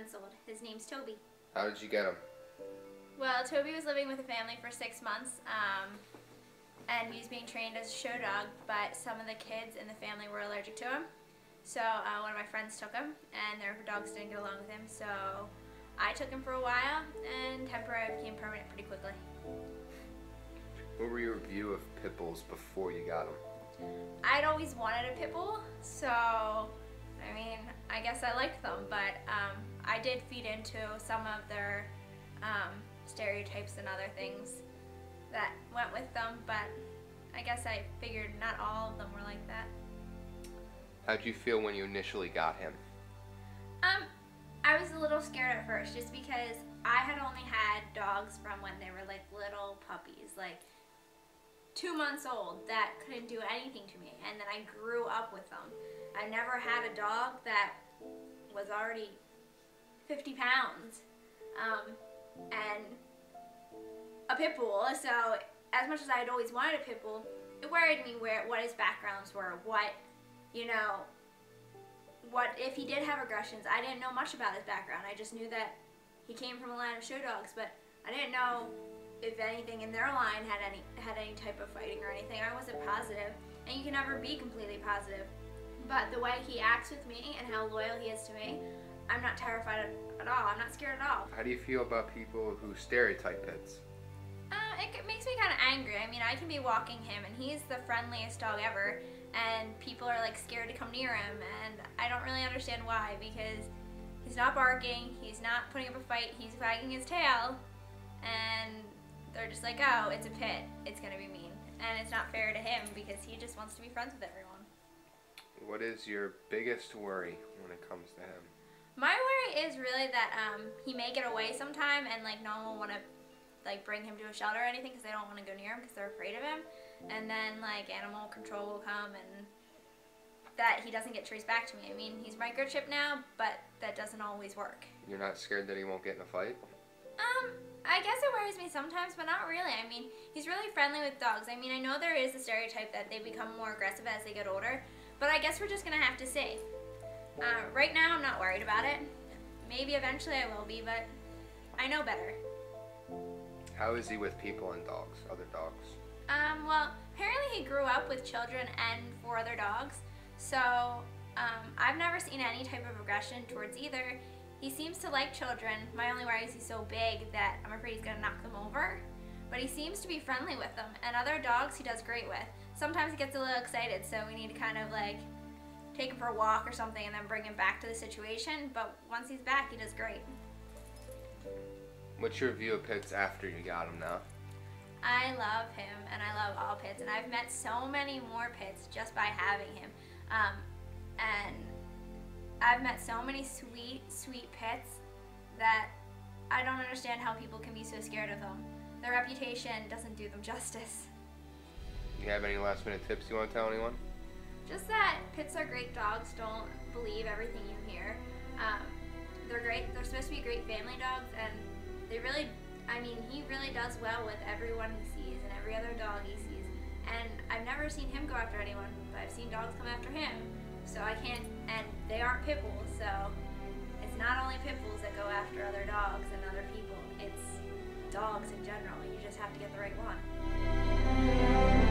months old. His name's Toby. How did you get him? Well, Toby was living with a family for 6 months, and he was being trained as a show dog, but some of the kids in the family were allergic to him. So one of my friends took him, and their dogs didn't get along with him, so I took him for a while, and temporary became permanent pretty quickly. What were your view of pit bulls before you got them? I'd always wanted a pit bull, so I mean, I guess I liked them, but I did feed into some of their stereotypes and other things that went with them, but I guess I figured not all of them were like that. How'd you feel when you initially got him? I was a little scared at first just because I had only had dogs from when they were like little puppies, like 2 months old, that couldn't do anything to me, and then I grew up with them. I never had a dog that was already 50 pounds and a pit bull, so as much as I had always wanted a pit bull, it worried me what his backgrounds were, what if he did have aggressions. I didn't know much about his background. I just knew that he came from a line of show dogs, but I didn't know if anything in their line had any type of fighting or anything. I wasn't positive, and you can never be completely positive. But the way he acts with me and how loyal he is to me, I'm not terrified at all. I'm not scared at all. How do you feel about people who stereotype pits? It makes me kind of angry. I mean, I can be walking him, and he's the friendliest dog ever, and people are like scared to come near him, and I don't really understand why, because he's not barking, he's not putting up a fight, he's wagging his tail, and they're just like, oh, it's a pit, it's gonna be mean. And it's not fair to him because he just wants to be friends with everyone. What is your biggest worry when it comes to him? My worry is really that he may get away sometime, and like no one will want to like bring him to a shelter or anything because they don't want to go near him because they're afraid of him. And then like animal control will come, and that he doesn't get traced back to me. I mean, he's microchipped now, but that doesn't always work. You're not scared that he won't get in a fight? I guess it worries me sometimes, but not really. I mean, he's really friendly with dogs. I mean, I know there is a stereotype that they become more aggressive as they get older, but I guess we're just going to have to see. Right now, I'm not worried about it. Maybe eventually I will be, but I know better. How is he with people and dogs, other dogs? Well, apparently he grew up with children and 4 other dogs, so I've never seen any type of aggression towards either. He seems to like children. My only worry is he's so big that I'm afraid he's going to knock them over. But he seems to be friendly with them, and other dogs he does great with. Sometimes he gets a little excited, so we need to kind of like take him for a walk or something and then bring him back to the situation, but once he's back, he does great. What's your view of pits after you got him now? I love him, and I love all pits, and I've met so many more pits just by having him. And I've met so many sweet, sweet pits that I don't understand how people can be so scared of them. Their reputation doesn't do them justice. You have any last minute tips you want to tell anyone? Just that pits are great dogs. Don't believe everything you hear. They're great. They're supposed to be great family dogs, and they really, I mean, he really does well with everyone he sees and every other dog he sees. And I've never seen him go after anyone, but I've seen dogs come after him. So I can't, and they aren't pit bulls, so it's not only pit bulls that go after other dogs and other people. It's dogs in general. You just have to get the right one.